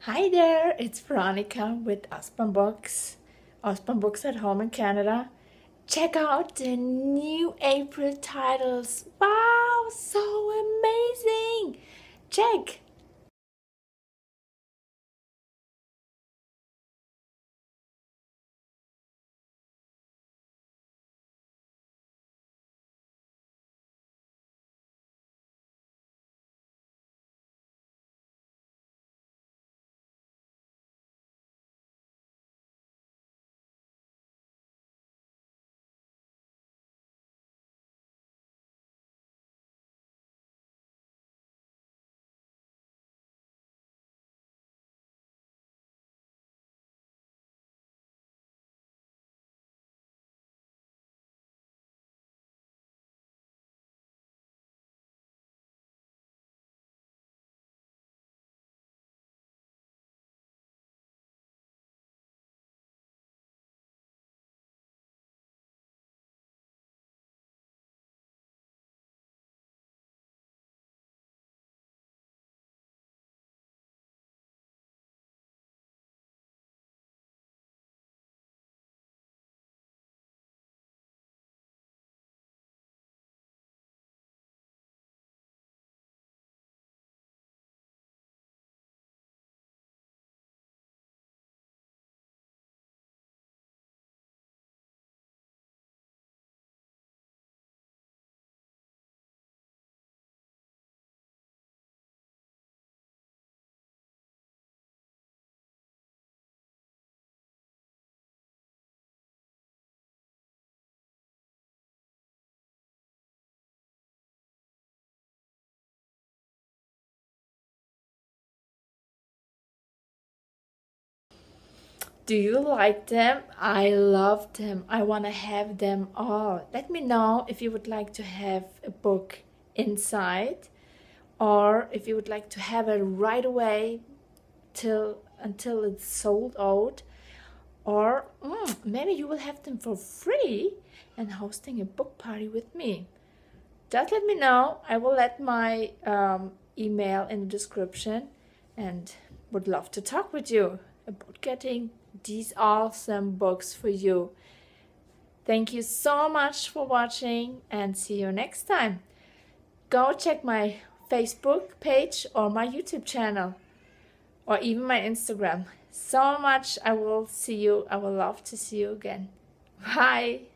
Hi there, it's Veronica with Osborne Books, Osborne Books at home in Canada. Check out the new April titles. Wow, so amazing! Check! Do you like them? I love them. I want to have them all. Let me know if you would like to have a book inside or if you would like to have it right away till until it's sold out. Or maybe you will have them for free and hosting a book party with me. Just let me know. I will let my email in the description and would love to talk with you about getting these awesome books for you. Thank you so much for watching and see you next time. Go check my Facebook page or my YouTube channel or even my Instagram. So much. I will see you. I will love to see you again. Bye.